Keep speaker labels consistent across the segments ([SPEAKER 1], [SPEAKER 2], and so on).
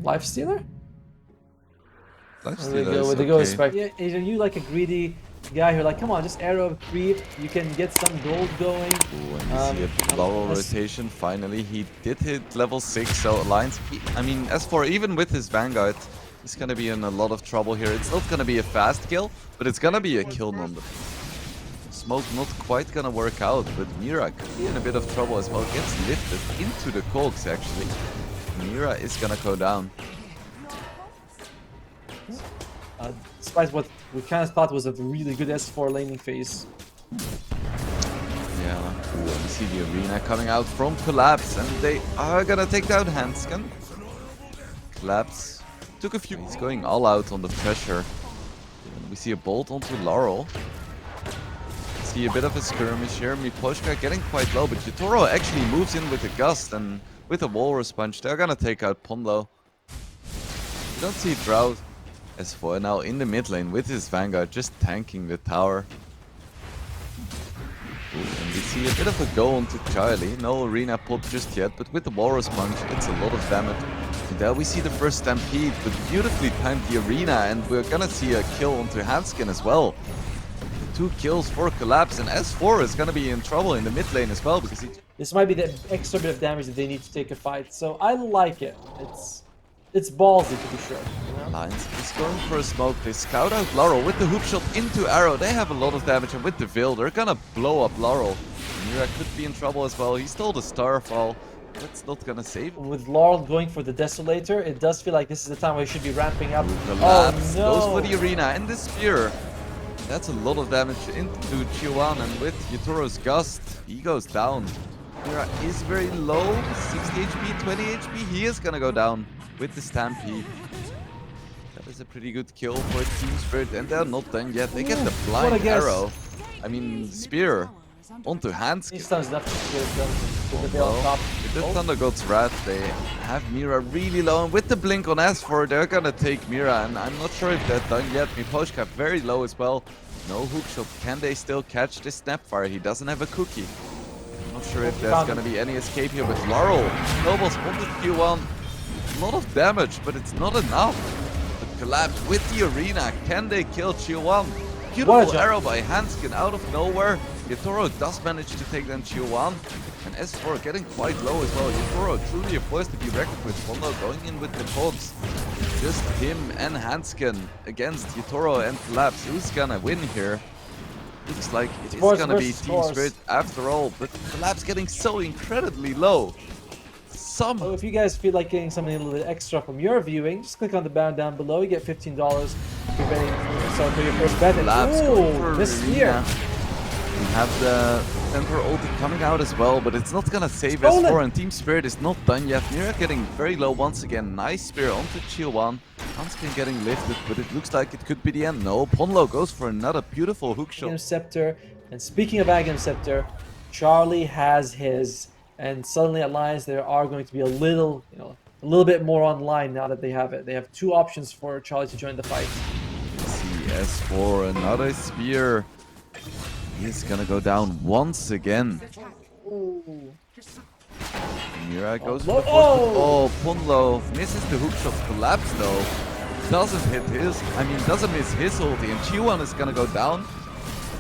[SPEAKER 1] Life Stealer?
[SPEAKER 2] Lifestealer
[SPEAKER 1] They go
[SPEAKER 2] okay.
[SPEAKER 1] spec. Yeah, are you like a greedy guy who like, come on, just arrow creep, you can get some gold going.
[SPEAKER 2] Ooh, and we see a laurel rotation finally. He did hit level 6, so Alliance, I mean, S4, even with his Vanguard, he's gonna be in a lot of trouble here. It's not gonna be a fast kill, but it's gonna be a kill nonetheless. Smoke not quite gonna work out, but Mira could be in a bit of trouble as well. Gets lifted into the cogs, actually. Mira is gonna go down.
[SPEAKER 1] Despite what we kind of thought was a really good S4 laning phase.
[SPEAKER 2] Yeah, ooh, and we see the arena coming out from Collapse, and they are gonna take down Hansken. Collapse took a few. He's going all out on the pressure. And we see a bolt onto Laurel. See a bit of a skirmish here. Miposhka getting quite low, but Yutoro actually moves in with a gust, and with a Walrus Punch, they're gonna take out Ponlo. You don't see Drought. S4 now in the mid lane with his Vanguard, just tanking the tower. Ooh, and we see a bit of a go onto Charlie. No arena pop just yet, but with the Walrus Punch, it's a lot of damage. And there we see the first Stampede, but beautifully timed the arena, and we're gonna see a kill onto Hansken as well. 2 kills for Collapse, and S4 is gonna be in trouble in the mid lane as well, because he...
[SPEAKER 1] This might be the extra bit of damage that they need to take a fight, so I like it. It's ballsy to be sure. You know?
[SPEAKER 2] Lions is going for a smoke. They scout out Laurel with the hook shot into Arrow. They have a lot of damage, and with the Veil, they're gonna blow up Laurel. Mira could be in trouble as well. He stole the Starfall. That's not gonna save him.
[SPEAKER 1] With Laurel going for the Desolator, it does feel like this is the time where he should be ramping up.
[SPEAKER 2] Collapse
[SPEAKER 1] Oh no!
[SPEAKER 2] goes for the arena and the spear. That's a lot of damage into Chiwan, and with Yutoro's Gust, he goes down. Mira is very low, 60 HP, 20 HP. He is gonna go down with the Stampede. That is a pretty good kill for Team Spirit, and they're not done yet. They get the blind arrow. I mean, spear onto Hansken.
[SPEAKER 1] These times left to get it done with the Veil on top.
[SPEAKER 2] With the Thunder God's Wrath, they have Mira really low, and with the blink on S4, they're gonna take Mira, and I'm not sure if they're done yet. Miposhka very low as well. No hook shot. Can they still catch this Snapfire? He doesn't have a cookie. I'm not sure if there's gonna be any escape here with Laurel. Nobles wanted Q1. A lot of damage, but it's not enough. But Collapse with the arena. Can they kill Chiwan? Beautiful arrow by Hansken out of nowhere. Yutoro does manage to take down Chiwan. And S4 getting quite low as well. Yutoro truly a force to be reckoned with. Pondo going in with the pods. Just him and Hansken against Yutoro and Collapse. Who's gonna win here? Looks like it is gonna be Team Spirit after all. But Collapse getting so incredibly low.
[SPEAKER 1] So if you guys feel like getting something a little bit extra from your viewing, just click on the banner down below. You get $15 if you're betting for your first bet. And this here.
[SPEAKER 2] We have the Centaur ulti coming out as well, but it's not gonna save S4, and Team Spirit is not done yet. Mira getting very low once again. Nice spear onto Chiwan. Hansken getting lifted, but it looks like it could be the end. No, Ponlo goes for another beautiful hook shot.
[SPEAKER 1] Scepter. And speaking of Aghanim Scepter, Charlie has his. And suddenly Alliance, they are going to be a little bit more online now that they have it. They have 2 options for Charlie to join the fight.
[SPEAKER 2] CS4, another spear. He's gonna go down once again.
[SPEAKER 1] Ooh.
[SPEAKER 2] Mira goes for the oh, Ponlo misses the hook shot. Collapse though. Doesn't miss his ulti, and Chiwan is gonna go down.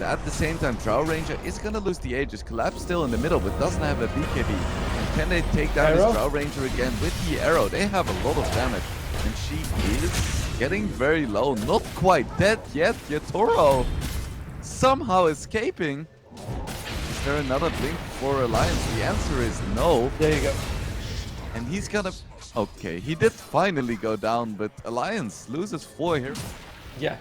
[SPEAKER 2] At the same time, Drow Ranger is gonna lose the Aegis. Collapse still in the middle, but doesn't have a BKB. And can they take down his Drow Ranger again with the arrow? They have a lot of damage. And she is getting very low. Not quite dead yet. Yutoro somehow escaping. Is there another blink for Alliance? The answer is no.
[SPEAKER 1] There you go.
[SPEAKER 2] And he's gonna... Okay, he did finally go down, but Alliance loses 4 here.
[SPEAKER 1] Yeah.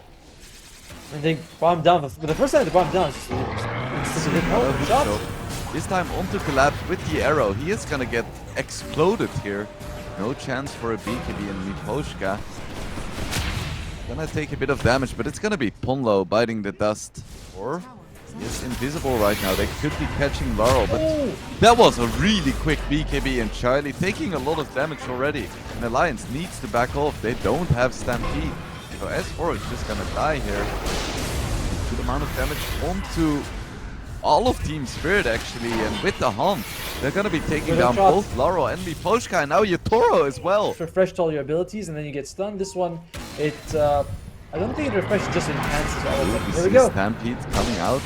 [SPEAKER 1] And they brought him down. But the first time they brought him down, it's just a good shot.
[SPEAKER 2] This time onto Collapse with the arrow. He is gonna get exploded here. No chance for a BKB in Miposhka. Gonna take a bit of damage, but it's gonna be Ponlo biting the dust. Or he is invisible right now. They could be catching Laurel, but that was a really quick BKB, and Charlie taking a lot of damage already. And Alliance needs to back off. They don't have Stampede. So S4 is just gonna die here. Good amount of damage onto all of Team Spirit actually, and with the Hunt, they're gonna be taking
[SPEAKER 1] Good
[SPEAKER 2] down
[SPEAKER 1] shot.
[SPEAKER 2] both Laro and Miposhka, and now Yotoro as well.
[SPEAKER 1] Refreshed all your abilities and then you get stunned. This one, I don't think it refreshes, just enhances all of
[SPEAKER 2] Ooh,
[SPEAKER 1] them.
[SPEAKER 2] we
[SPEAKER 1] Here we
[SPEAKER 2] see
[SPEAKER 1] go.
[SPEAKER 2] Stampede coming out.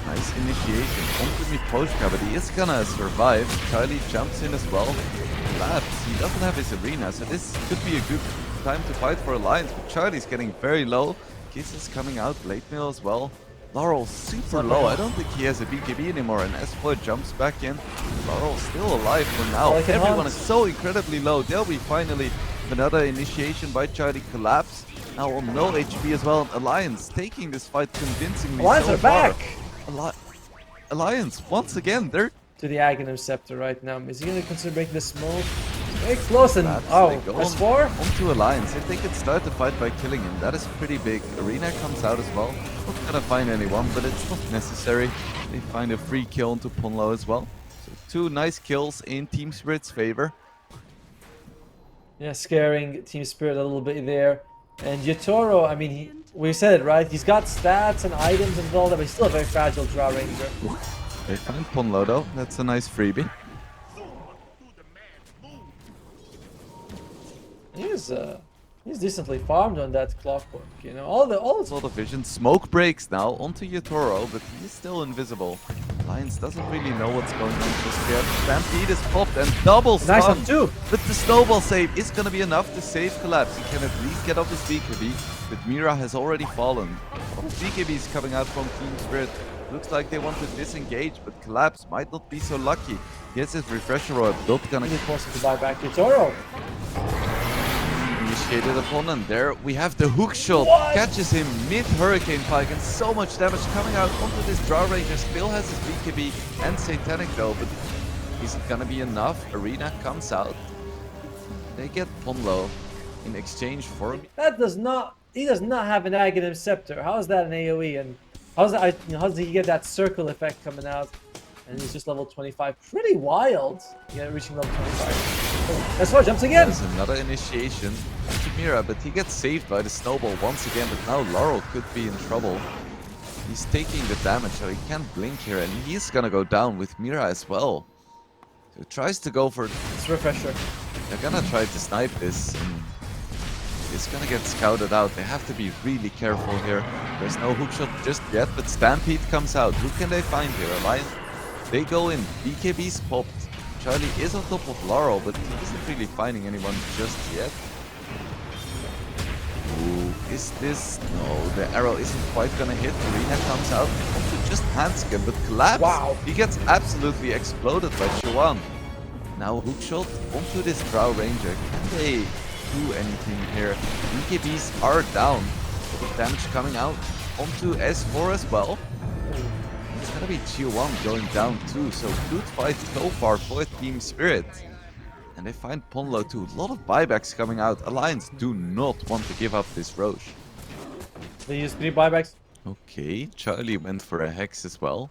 [SPEAKER 2] Nice initiation onto Miposhka, but he is gonna survive. Charlie jumps in as well. Collapse. He doesn't have his arena, so this could be a good time to fight for Alliance, but Charlie's getting very low. Kiss is coming out, Blade Mail as well. Laurel super low. I don't think he has a BKB anymore, and S4 jumps back in. Laurel still alive for now.
[SPEAKER 1] Like
[SPEAKER 2] Everyone is so incredibly low. There we finally another initiation by Charlie. Collapse. Now on no HP as well. Alliance taking this fight convincingly.
[SPEAKER 1] Alliance
[SPEAKER 2] so
[SPEAKER 1] are
[SPEAKER 2] far.
[SPEAKER 1] back!
[SPEAKER 2] Alliance once again. They're
[SPEAKER 1] To the Aghanim Scepter right now. Is he going to consider breaking the smoke? Very close and
[SPEAKER 2] they go
[SPEAKER 1] S4?
[SPEAKER 2] onto Alliance. If they can start the fight by killing him, that is pretty big. Arena comes out as well. Not gonna find anyone, but it's not necessary. They find a free kill onto Ponlo as well. So 2 nice kills in Team Spirit's favor.
[SPEAKER 1] Yeah, scaring Team Spirit a little bit there. And Yotoro, I mean, we said it, right? He's got stats and items and all that, but he's still a very fragile Draw Ranger.
[SPEAKER 2] They find Ponlo though. That's a nice freebie.
[SPEAKER 1] He's decently farmed on that clockwork, you know. All the
[SPEAKER 2] Lot of vision. Smoke breaks now onto Yotoro, but he is still invisible. Alliance doesn't really know what's going on just yet. Stampede is popped and double stun.
[SPEAKER 1] nice one too.
[SPEAKER 2] But the snowball save is gonna be enough to save Collapse. He can at least get off his BKB, but Mira has already fallen. A lot of BKBs coming out from Team Spirit. Looks like they want to disengage, but Collapse might not be so lucky. He has his refresher orb. Not gonna
[SPEAKER 1] Really forced him to buy back Yotoro.
[SPEAKER 2] initiated upon, and there we have the hook shot.
[SPEAKER 1] What?
[SPEAKER 2] Catches him mid Hurricane Pike, and so much damage coming out onto this Draw Ranger. Still has his BKB and Satanic though, but is it gonna be enough? Arena comes out. They get Ponlo in exchange for him.
[SPEAKER 1] That does not. He does not have an Aghanim Scepter. How is that an AoE? And how's that? How does he get that circle effect coming out? And he's just level 25. Pretty wild. Yeah, reaching level 25. That's why jumps again.
[SPEAKER 2] There's another initiation to Mira, but he gets saved by the snowball once again. But now Laurel could be in trouble. He's taking the damage, so he can't blink here, and he's gonna go down with Mira as well. So he tries to go for.
[SPEAKER 1] It's refresher.
[SPEAKER 2] They're gonna try to snipe this, and it's gonna get scouted out. They have to be really careful here. There's no hookshot just yet, but Stampede comes out. Who can they find here? Alliance. They go in. BKB's popped. Charlie is on top of Laurel, but he isn't really finding anyone just yet. Ooh, is this? No, the arrow isn't quite gonna hit. Arena comes out onto just handscan, but Collapse.
[SPEAKER 1] Wow.
[SPEAKER 2] He gets absolutely exploded by Shawan. Now hookshot onto this Drow Ranger. Can they do anything here? BKBs are down. Damage coming out onto S4 as well. It's gonna be Tier 1 going down too, so good fight so far for Team Spirit. And they find Ponlo too. A lot of buybacks coming out. Alliance do not want to give up this Roche.
[SPEAKER 1] They use 3 buybacks.
[SPEAKER 2] Okay, Charlie went for a Hex as well,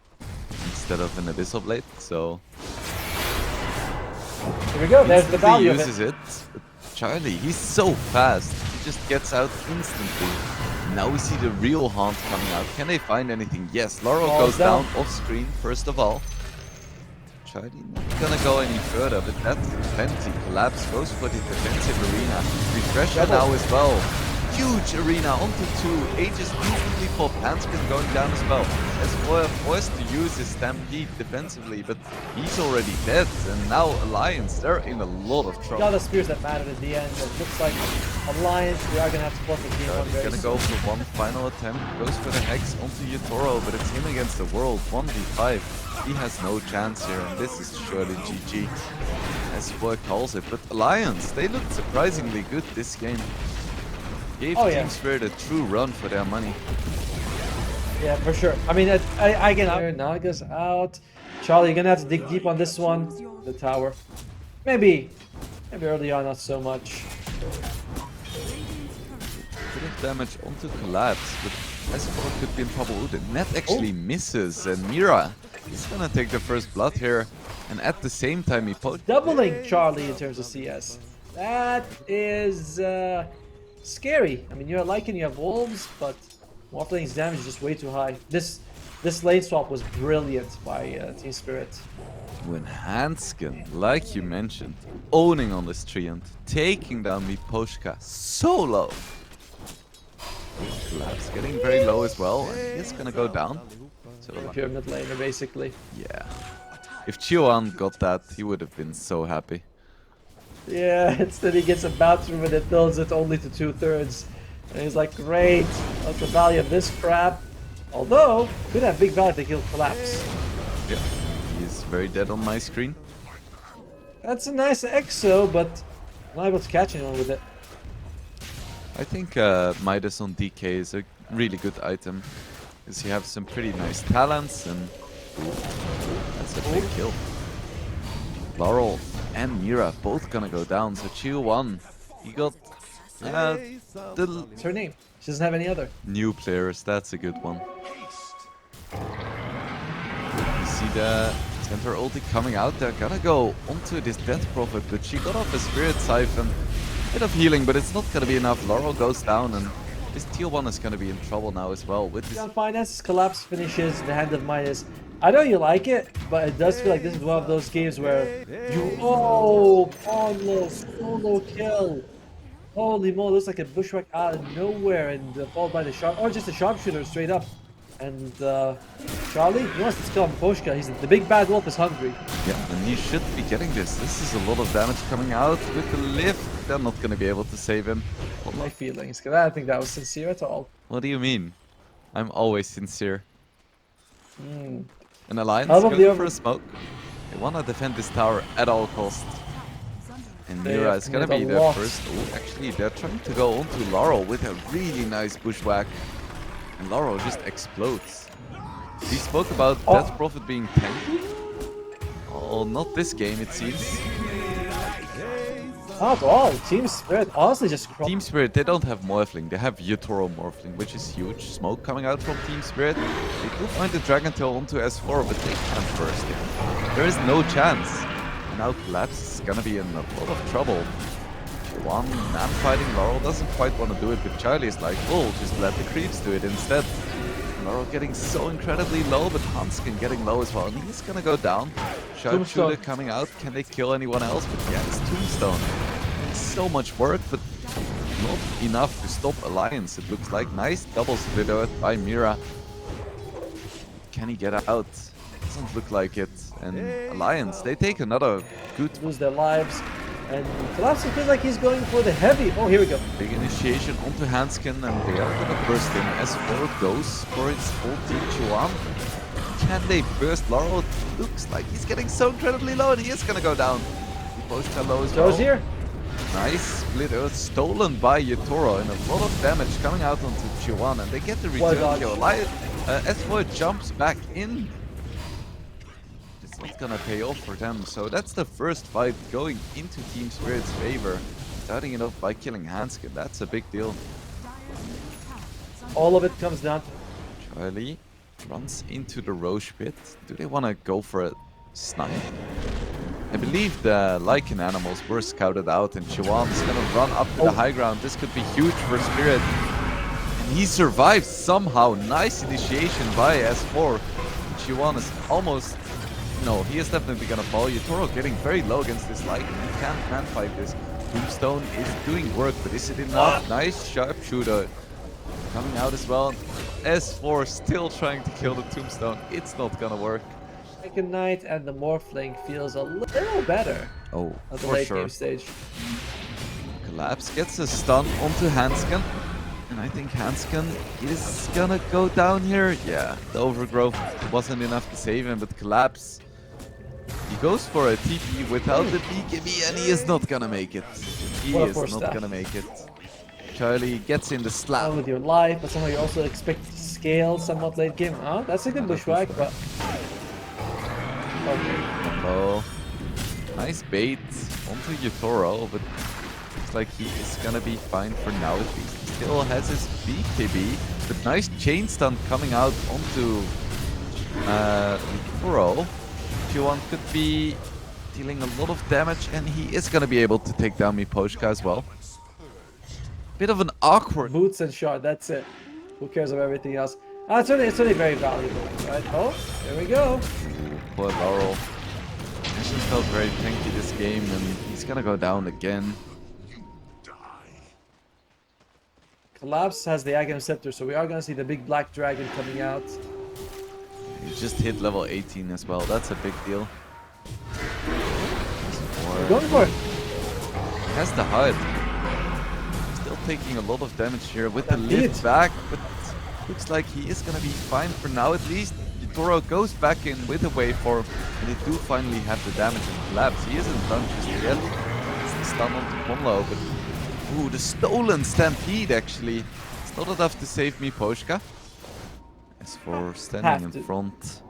[SPEAKER 2] instead of an Abyssal Blade, so...
[SPEAKER 1] Here we go. There's the
[SPEAKER 2] Instantly
[SPEAKER 1] value
[SPEAKER 2] uses
[SPEAKER 1] of it.
[SPEAKER 2] it. Charlie, he's so fast. He just gets out instantly. Now we see the real Haunt coming out. Can they find anything? Yes, Laurel
[SPEAKER 1] Falls
[SPEAKER 2] goes down off screen first of all. Charlie not gonna go any further, but that's plenty. Collapse goes for the defensive arena. Refresher now as well. Huge arena onto 2. Aegis instantly pop. Hanskin going down as well. As Foyer forced to use his Stampede defensively, but he's already dead. And now Alliance, they're in a lot of trouble.
[SPEAKER 1] Got the spears that mattered at the end. It looks like Alliance, we are gonna have to forfeit game one
[SPEAKER 2] He's
[SPEAKER 1] very
[SPEAKER 2] gonna
[SPEAKER 1] soon.
[SPEAKER 2] go for one final attempt. Goes for the Hex onto Yotoro, but it's him against the world. 1v5. He has no chance here, and this is surely GG. As Foyer calls it. But Alliance, they looked surprisingly good this game. Gave Team Spirit a true run for their money.
[SPEAKER 1] Yeah, for sure. I mean, I get out. Naga's out. Charlie, you're gonna have to dig deep on this one. The tower. Maybe early on, not so much.
[SPEAKER 2] Bit of damage onto Collapse, but S4 could be in trouble. Ooh, the net actually misses, and Mira is gonna take the first blood here. And at the same time, he
[SPEAKER 1] Doubling Charlie in terms of CS. That is scary. I mean, you're a Lycan, you have wolves, but Morphling's damage is just way too high. This lane swap was brilliant by Team Spirit.
[SPEAKER 2] When Hanskin, like you mentioned, owning on this tree and taking down Miposhka so low. Collapse getting very low as well, and he's gonna go down. So
[SPEAKER 1] Pure mid laner, basically.
[SPEAKER 2] yeah. If Chiwan got that, he would have been so happy.
[SPEAKER 1] Yeah, instead he gets a bathroom and it builds it only to 2/3. And he's like, great, what's the value of this crap? Although, could have big value if they kill Collapse.
[SPEAKER 2] Yeah, he's very dead on my screen.
[SPEAKER 1] That's a nice exo, but I'm not able to catch anyone with it.
[SPEAKER 2] I think Midas on DK is a really good item, because you have some pretty nice talents, and ooh, that's a big kill. Laurel and Mira both gonna go down, so Chiu1, he got the
[SPEAKER 1] What's her name? She doesn't have any other.
[SPEAKER 2] new players, that's a good one. You see the center ulti coming out, they're gonna go onto this Death Prophet, but she got off a Spirit Siphon. Bit of healing, but it's not gonna be enough. Laurel goes down, and this tier 1 is gonna be in trouble now as well. With this
[SPEAKER 1] On finance, Collapse finishes the Hand of Midas. I know you like it, but it does feel like this is one of those games where you Pawnless solo kill. Holy moly, looks like a bushwhack out of nowhere and followed by the sharp, or just a sharpshooter straight up. And Charlie, he wants to kill Poshka. He's the big bad wolf is hungry.
[SPEAKER 2] Yeah, and he should be getting this. This is a lot of damage coming out with the lift. They're not gonna be able to save him.
[SPEAKER 1] My feelings, because I don't think that was sincere at all.
[SPEAKER 2] What do you mean? I'm always sincere.
[SPEAKER 1] Mm.
[SPEAKER 2] An alliance
[SPEAKER 1] Probably
[SPEAKER 2] going
[SPEAKER 1] over-
[SPEAKER 2] for a smoke. They wanna defend this tower at all costs. And
[SPEAKER 1] They
[SPEAKER 2] Mira
[SPEAKER 1] have
[SPEAKER 2] is gonna
[SPEAKER 1] committed
[SPEAKER 2] be
[SPEAKER 1] a
[SPEAKER 2] the
[SPEAKER 1] lot.
[SPEAKER 2] first. Oh, actually, they're trying to go onto Laurel with a really nice bushwhack. And Laurel just explodes. We spoke about Death Prophet being tanky. Oh, not this game, it seems.
[SPEAKER 1] Not at all. Team Spirit honestly just
[SPEAKER 2] Team Spirit, they don't have Morphling, they have Yutoro Morphling, which is huge. Smoke coming out from Team Spirit. They do find the Dragon Tail onto S4, but they can't burst it. There is no chance. Now Collapse is gonna be in a lot of trouble. One man fighting Laurel doesn't quite want to do it, but Charlie is like, oh, just let the creeps do it instead. Laurel getting so incredibly low, but Hanskin getting low as well, and he's gonna go down. Sharpshooter coming out, can they kill anyone else? But yeah, it's Tombstone. So much work, but not enough to stop Alliance, it looks like. Nice double split out by Mira. Can he get out? Doesn't look like it. And Alliance, they take another good
[SPEAKER 1] lose their lives. And Collapse feels like he's going for the heavy. Oh, here we go.
[SPEAKER 2] big initiation onto Hanskin, and they are gonna burst in as 4 goes for its ulti. Chuan. Can they burst Laurel? It looks like he's getting so incredibly low, and he is gonna go down. He both got low as well.
[SPEAKER 1] Joe's here.
[SPEAKER 2] Nice split earth stolen by Yutoro, and a lot of damage coming out onto Chuan, and they get the return kill. S4 jumps back in. It's not gonna pay off for them, so that's the first fight going into Team Spirit's favor. Starting it off by killing Hanskin, that's a big deal.
[SPEAKER 1] All of it comes down to
[SPEAKER 2] Charlie runs into the Roche pit. Do they want to go for a snipe? I believe the Lycan animals were scouted out, and Chiwan's gonna run up to the high ground. This could be huge for Spirit. And he survives somehow. Nice initiation by S4. Chiwan is almost... No, he is definitely gonna fall. Yutoro getting very low against this Lycan. He can't fight this. Tombstone is doing work, but is it enough? Nice sharpshooter coming out as well. S4 still trying to kill the Tombstone. It's not gonna work.
[SPEAKER 1] Second Knight, and the Morphling feels a little better
[SPEAKER 2] Oh,
[SPEAKER 1] at the
[SPEAKER 2] for
[SPEAKER 1] late
[SPEAKER 2] sure.
[SPEAKER 1] game stage.
[SPEAKER 2] Collapse gets a stun onto Hanskin. And I think Hanskin is gonna go down here. Yeah, the overgrowth wasn't enough to save him, but Collapse, he goes for a TP without the BKB, and he is not gonna make it. He
[SPEAKER 1] What a
[SPEAKER 2] is
[SPEAKER 1] poor
[SPEAKER 2] not
[SPEAKER 1] staff.
[SPEAKER 2] gonna make it. Charlie gets in the slap.
[SPEAKER 1] Down with your life, but somehow you also expect to scale somewhat late game. Oh, that's a good bushwhack, but... Okay.
[SPEAKER 2] Oh, nice bait onto Yutoro, but looks like he is gonna be fine for now at least. He still has his BKB, but nice chain stun coming out onto Yutoro. Chuan could be dealing a lot of damage, and he is gonna be able to take down Miposhka as well. Bit of an awkward...
[SPEAKER 1] Boots and shot, that's it. Who cares about everything else? It's certainly very valuable, right? Oh, there we go.
[SPEAKER 2] Poor Laurel. Hasn't felt very tanky this game, and he's gonna go down again.
[SPEAKER 1] Collapse has the Aghanim Scepter, so we are going to see the big black dragon coming out.
[SPEAKER 2] He just hit level 18 as well. That's a big deal.
[SPEAKER 1] We're going for it.
[SPEAKER 2] Has the HUD. Still taking a lot of damage here with the lift back, but looks like he is gonna be fine for now at least. Yutoro goes back in with a waveform, and they do finally have the damage and collapse. He isn't done just yet. It's the stun onto Ponlo, but ooh, the stolen stampede actually. It's not enough to save me, Poshka. As for standing in front,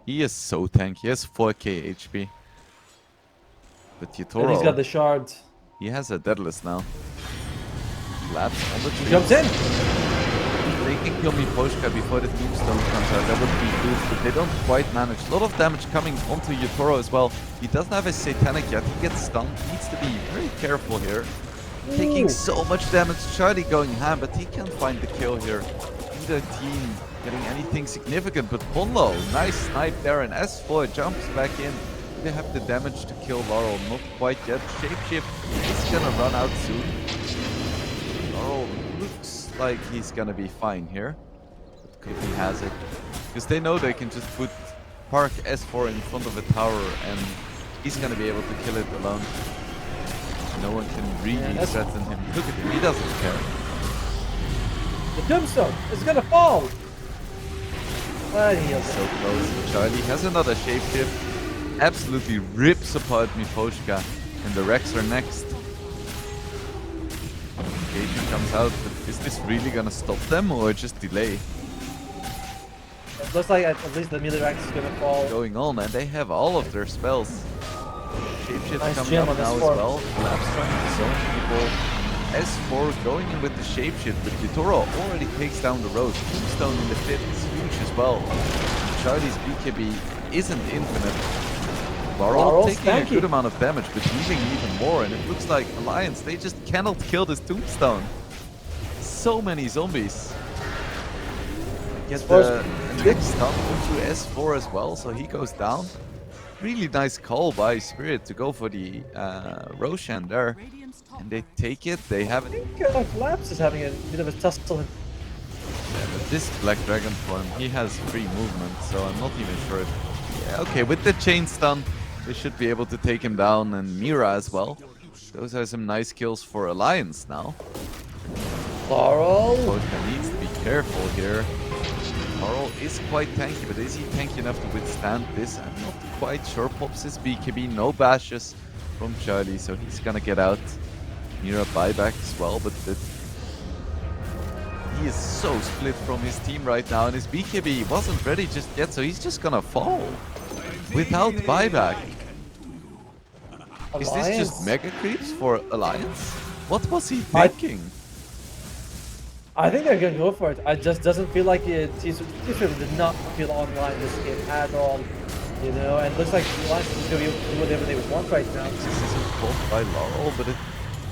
[SPEAKER 2] he is so tanky. He has 4k HP. But Yutoro,
[SPEAKER 1] And he's got the shard.
[SPEAKER 2] He has a deadless now. Collapse on the tree.
[SPEAKER 1] Jumps in.
[SPEAKER 2] They can kill me Poshka before the tombstone comes out. That would be good, but they don't quite manage. A lot of damage coming onto Yutoro as well. He doesn't have a satanic yet. He gets stunned. He needs to be very careful here. Taking so much damage. Charlie going ham, but he can't find the kill here. Neither team getting anything significant, but Ponlo, nice snipe there, and S4 jumps back in. They have the damage to kill Laurel, not quite yet. Shapeshift is gonna run out soon. Laurel looks like he's gonna be fine here, if he has it. Because they know they can just park S4 in front of a tower and he's gonna be able to kill it alone. No one can really threaten him. Look at him, he doesn't care.
[SPEAKER 1] The tombstone is gonna fall! He's
[SPEAKER 2] so close. Charlie has another shapeshift. Absolutely rips apart Miposhka, and the Rex are next. Engagement comes out, but is this really gonna stop them or just delay?
[SPEAKER 1] It looks like at least the melee Rex is gonna fall.
[SPEAKER 2] Going on, and they have all of their spells. Shapeshift
[SPEAKER 1] nice
[SPEAKER 2] coming up now as
[SPEAKER 1] form.
[SPEAKER 2] well. Collapse trying to zone people. S4 going in with the shapeshift, but Yutoro already takes down the road. Tombstone in the pit is huge as well. Charlie's BKB isn't infinite. Laurel taking a good amount of damage, but healing even more, and it looks like Alliance, they just cannot kill this tombstone. So many zombies. Get the next stun onto S4 as well, so he goes down. Really nice call by Spirit to go for the Roshan there. And they take it, they have it.
[SPEAKER 1] I think Collapse is having a bit of a tussle.
[SPEAKER 2] Yeah, but this Black Dragon form, he has free movement, so I'm not even sure. Yeah, okay, with the chain stun, they should be able to take him down, and Mira as well. Those are some nice kills for Alliance now.
[SPEAKER 1] Laurel
[SPEAKER 2] needs to be careful here. Laurel is quite tanky, but is he tanky enough to withstand this? I'm not quite sure. Pops his BKB, no bashes from Charlie, so he's gonna get out. Mira buyback as well, but he is so split from his team right now, and his BKB wasn't ready just yet, so he's just gonna fall without buyback. Is this just mega creeps for Alliance? What was he thinking?
[SPEAKER 1] I think they're gonna go for it. It just doesn't feel like T-Swift did not feel online this game at all. You know, and it looks like Alliance is gonna be able to do whatever they want right now.
[SPEAKER 2] This isn't caught by Laurel, but it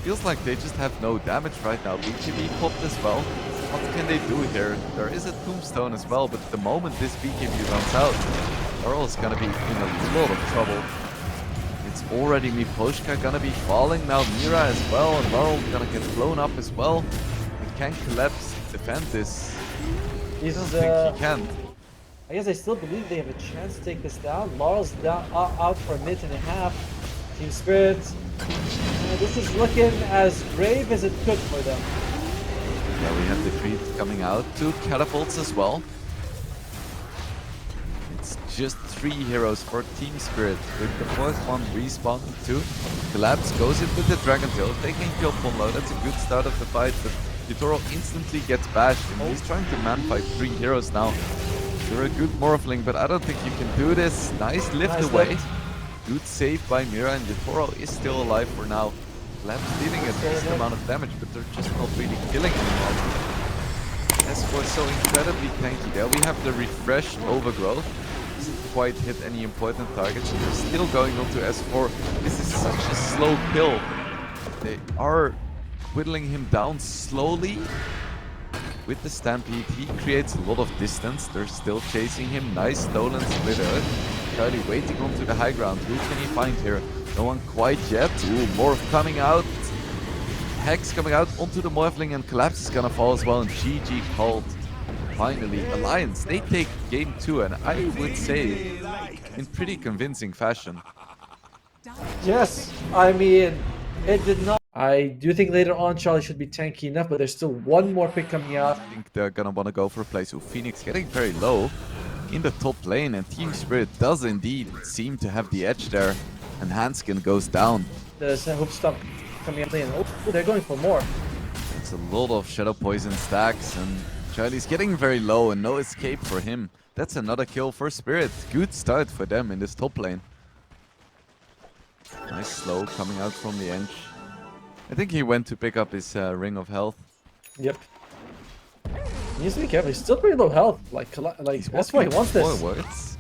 [SPEAKER 2] feels like they just have no damage right now. BKB popped as well. What can they do here? There is a tombstone as well, but the moment this BKB runs out, Laurel is gonna be in a lot of trouble. It's already Miposhka gonna be falling now, Mira as well, and Laurel gonna get blown up as well. He can collapse, defend this. I don't think he can.
[SPEAKER 1] I guess I still believe they have a chance to take this down. Laurel's down, out for a minute and a half. Team Spirit. This is looking as brave as it could for them.
[SPEAKER 2] Yeah, we have the creep coming out. 2 catapults as well. It's just 3 heroes for Team Spirit, with the 4th one respawning too. Collapse goes in with the Dragon Tail. They can kill Ponlo. That's a good start of the fight, but Yutoro instantly gets bashed, and he's trying to man-fight 3 heroes now. You're a good Morphling, but I don't think you can do this. Nice lift away. Good save by Mira, and Yutoro is still alive for now. Collapse dealing a decent amount of damage, but they're just not really killing anyone. S4 so incredibly tanky there. We have the refreshed overgrowth. Doesn't quite hit any important targets. They're still going on to S4. This is such a slow kill. They are whittling him down slowly, with the Stampede, he creates a lot of distance. They're still chasing him. Nice stolen split out. Charlie waiting onto the high ground. Who can he find here? No one quite yet. Ooh, Morph coming out. Hex coming out onto the Morphling, and Collapse is gonna fall as well. And GG called. Finally, Alliance, they take game 2, and I would say in pretty convincing fashion.
[SPEAKER 1] Yes, I mean, it did not. I do think later on Charlie should be tanky enough, but there's still one more pick coming out.
[SPEAKER 2] I think they're gonna wanna go for a play. So Phoenix getting very low in the top lane, and Team Spirit does indeed seem to have the edge there. And Hanskin goes down.
[SPEAKER 1] There's a hoop stomp coming out lane. Oh, they're going for more.
[SPEAKER 2] It's a lot of Shadow Poison stacks, and Charlie's getting very low and no escape for him. That's another kill for Spirit. Good start for them in this top lane. Nice slow coming out from the edge. I think he went to pick up his Ring of Health.
[SPEAKER 1] Yep. He needs to be careful. He's still pretty low health. Like that's why he wants this.
[SPEAKER 2] Forwards.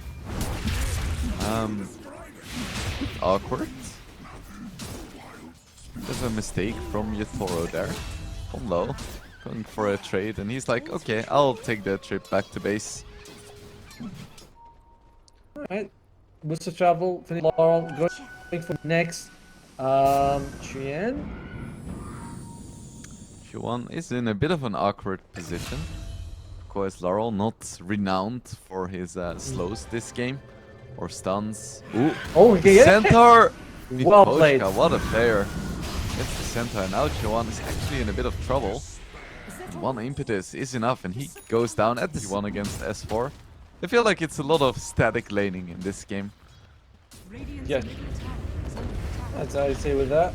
[SPEAKER 2] Awkward. There's a mistake from Yotoro there. On low. Going for a trade, and he's like, okay, I'll take the trip back to base.
[SPEAKER 1] Alright. Boost of travel. Finish Laurel. Going for next. Chien.
[SPEAKER 2] Q1 is in a bit of an awkward position. Of course, Laurel not renowned for his slows this game. Or stuns. Ooh,
[SPEAKER 1] Oh, yeah.
[SPEAKER 2] Centaur!
[SPEAKER 1] Well played.
[SPEAKER 2] Miposhka, what a player. Gets the Centaur. Now Q1 is actually in a bit of trouble. One impetus is enough, and he goes down at this one against S4. I feel like it's a lot of static laning in this game.
[SPEAKER 1] Yeah. That's how I say with that.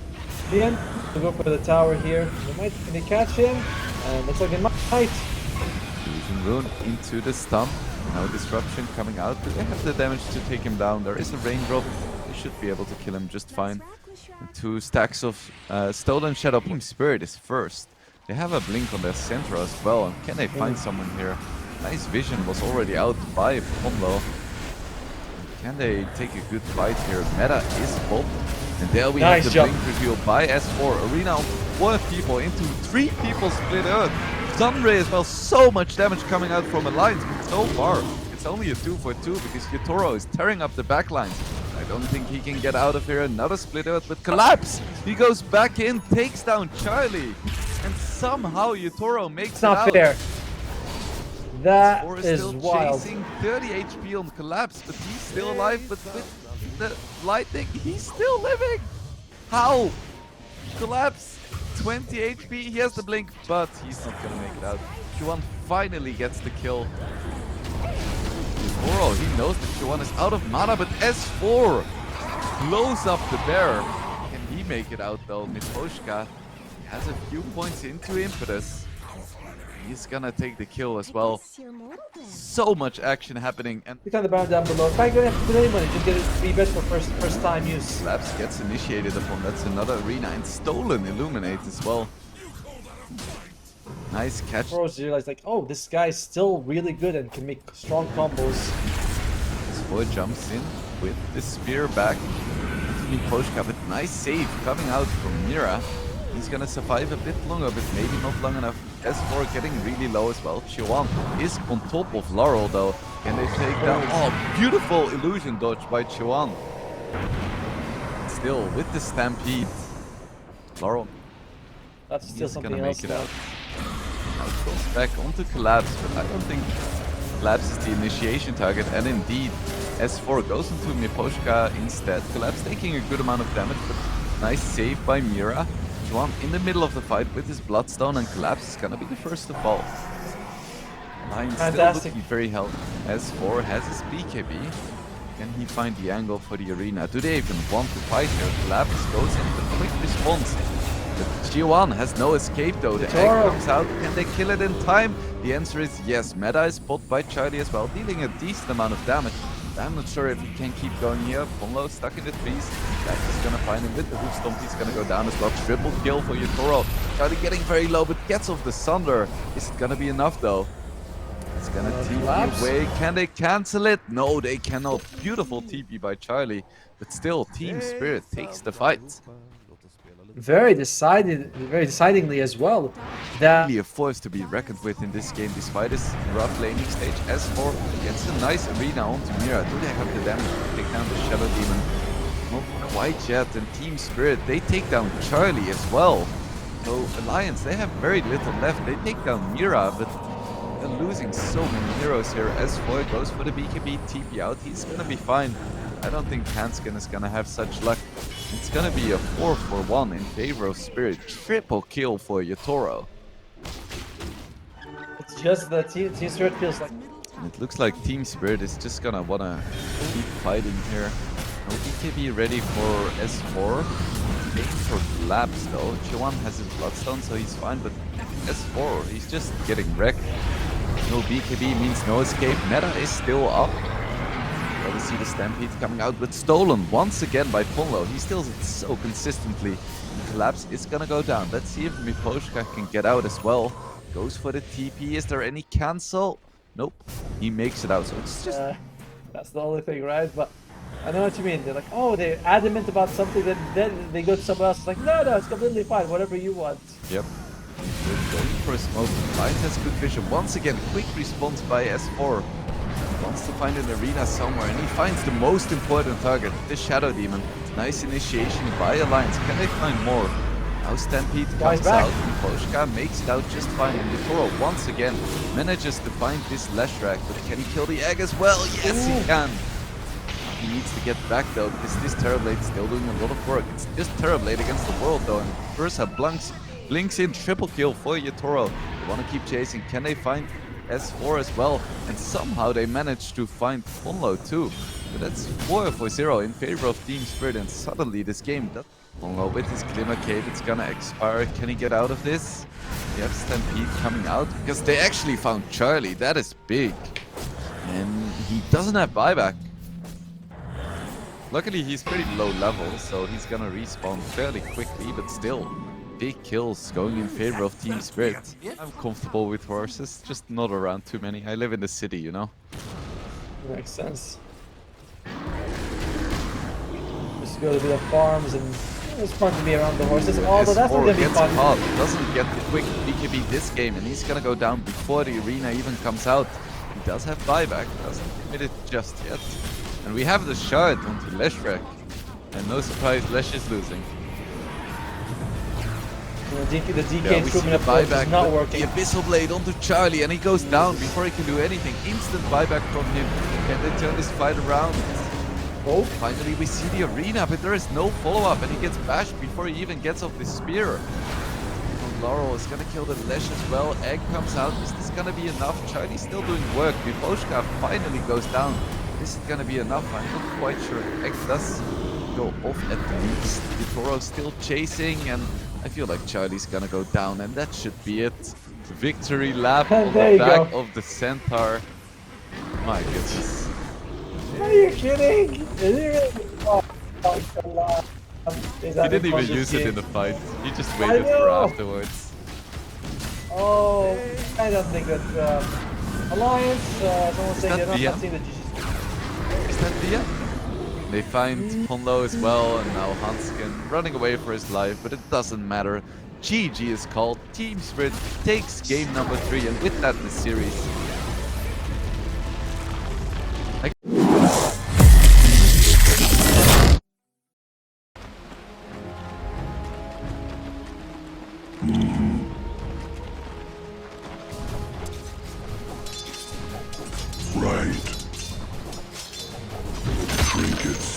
[SPEAKER 1] Bien, we'll go for the tower here. Can they catch him? And looks like it might.
[SPEAKER 2] Fusion Rune into the stump. Now Disruption coming out. Do they have the damage to take him down? There is a raindrop. They should be able to kill him just fine. And 2 stacks of Stolen Shadow. Team Spirit is first. They have a blink on their center as well. And can they find someone here? Nice vision was already out by Pomlo. Can they take a good fight here? Meta is popped. And there we have the blink reveal by S4. Arena on 4 people into 3 people split out. Sunray as well. So much damage coming out from Alliance. But so far, it's only a 2 for 2 because Yotoro is tearing up the backlines. I don't think he can get out of here. Another split out, but Collapse. He goes back in, takes down Charlie. And somehow Yotoro makes it out.
[SPEAKER 1] It's not fair. That is
[SPEAKER 2] still
[SPEAKER 1] wild.
[SPEAKER 2] Chasing 30 HP on Collapse, but he's still alive. But with the lightning, he's still living. How? Collapse, 20 HP. He has the blink, but he's not gonna make it out. Q1 finally gets the kill. Yotoro, he knows that Q1 is out of mana, but S4 blows up the bear. Can he make it out though? Miposhka has a few points into impetus. He's gonna take the kill as well. So much action happening, and
[SPEAKER 1] Click on the banner down below. If I don't have to put any money, just get it free bet for first time use.
[SPEAKER 2] Collapse gets initiated upon. That's another arena, and stolen Illuminate as well. Nice catch.
[SPEAKER 1] Pros realize like, oh, this guy's still really good and can make strong combos.
[SPEAKER 2] Boy jumps in with the spear back. Miposhka, but nice save coming out from Mira. He's gonna survive a bit longer, but maybe not long enough. S4 getting really low as well. Chiwan is on top of Laurel though. Can they take down? Oh, beautiful illusion dodge by Chiwan. Still with the Stampede. Laurel
[SPEAKER 1] That's still
[SPEAKER 2] is
[SPEAKER 1] something
[SPEAKER 2] gonna
[SPEAKER 1] else.
[SPEAKER 2] make it out. Now it goes back onto Collapse, but I don't think Collapse is the initiation target. And indeed, S4 goes into Miposhka instead. Collapse taking a good amount of damage, but nice save by Mira. Juan in the middle of the fight with his Bloodstone, and Collapse is gonna be the first to fall. Lion still looking very healthy. S4 has his BKB. Can he find the angle for the arena? Do they even want to fight here? Collapse goes in with a quick response. But G1 has no escape though. The egg comes out. Can they kill it in time? The answer is yes. Meta is spotted by Charlie as well, dealing a decent amount of damage. I'm not sure if he can keep going here. Ponlo stuck in the trees. Jack is gonna find him with the hook stomp. He's gonna go down as well. Triple kill for Yotoro. Charlie getting very low, but gets off the Sunder. Is it gonna be enough though? It's gonna TP away. Can they cancel it? No, they cannot. Beautiful TP by Charlie. But still, Team Spirit takes the fight.
[SPEAKER 1] very decidingly as well. That
[SPEAKER 2] Really a force to be reckoned with in this game, despite this rough laning stage. S4 gets a nice arena onto Mira. Do they have the damage to take down the Shadow Demon? Not quite yet. And Team Spirit, they take down Charlie as well. So Alliance, they have very little left. They take down Mira, but they're losing so many heroes here. S4 goes for the BKB TP out. He's gonna be fine. I don't think Hanskin is gonna have such luck. It's gonna be a 4-for-1 in favor of Spirit. Triple kill for Yotoro.
[SPEAKER 1] it's just the Team Spirit feels like
[SPEAKER 2] And it looks like Team Spirit is just gonna wanna keep fighting here. No BKB ready for S4. Aim for collapse though. Chiwan has his Bloodstone, so he's fine, but S4, he's just getting wrecked. No BKB means no escape. Meta is still up. Well, we see the Stampede coming out, but stolen once again by Ponlo. He steals it so consistently. Collapse is gonna go down. Let's see if Miposhka can get out as well. Goes for the TP. Is there any cancel? Nope. He makes it out. So it's just
[SPEAKER 1] that's the only thing, right? But I know what you mean. They're like, oh, they're adamant about something, then they go to someone else. It's like, no, it's completely fine. Whatever you want.
[SPEAKER 2] Yep. We're going for a smoke. Lions has good vision. Once again, quick response by S4. Wants to find an arena somewhere, and he finds the most important target, the Shadow Demon. Nice initiation by Alliance. Can they find more? Now Stampede comes out, and Poshka makes it out just fine, and Yotoro once again manages to find this Leshrac, but can he kill the egg as well? Yes, he can! He needs to get back though, because this Terrorblade is still doing a lot of work. It's just Terrorblade against the world though, and Ursa blinks in, triple kill for Yotoro. They want to keep chasing. Can they find S4 as well? And somehow they managed to find Ponlo too. But that's 4-for-0 in favor of Team Spirit, and suddenly this game does. Ponlo with his Glimmer Cape, it's gonna expire. Can he get out of this? They have Stampede coming out because they actually found Charlie. That is big. And he doesn't have buyback. Luckily he's pretty low level, so he's gonna respawn fairly quickly, but still. Big kills going in favor of Team Spirit. I'm comfortable with horses, just not around too many. I live in the city, you know?
[SPEAKER 1] Makes sense. Just go to the farms and it's fun to be around the horses. Although that's not gonna be fun.
[SPEAKER 2] Caught, doesn't get the quick BKB this game, and he's gonna go down before the arena even comes out. He does have buyback, doesn't commit it just yet. And we have the shard onto Leshrac. And no surprise, Lesh is losing.
[SPEAKER 1] The DK improvement approach is not working.
[SPEAKER 2] The Abyssal Blade onto Charlie, and he goes down before he can do anything. Instant buyback from him. Can they turn this fight around? Oh, finally we see the arena, but there is no follow-up, and he gets bashed before he even gets off the spear. And Laurel is gonna kill the Lesh as well. Egg comes out. Is this gonna be enough? Charlie's still doing work. Miposhka finally goes down. This is gonna be enough. I'm not quite sure. Egg does go off at least. Yotoro still chasing, and I feel like Charlie's gonna go down, and that should be it. Victory lap on the back of the Centaur. My goodness.
[SPEAKER 1] Are you kidding?
[SPEAKER 2] He didn't even use it in the fight. He just waited for afterwards.
[SPEAKER 1] Oh, I don't think that Alliance, someone saying they're not seeing the GG's.
[SPEAKER 2] Is that Via? They find Ponlo as well, and now Hanskin running away for his life, but it doesn't matter. GG is called. Team Spirit takes game number 3, and with that the series.
[SPEAKER 3] Right. Trinkets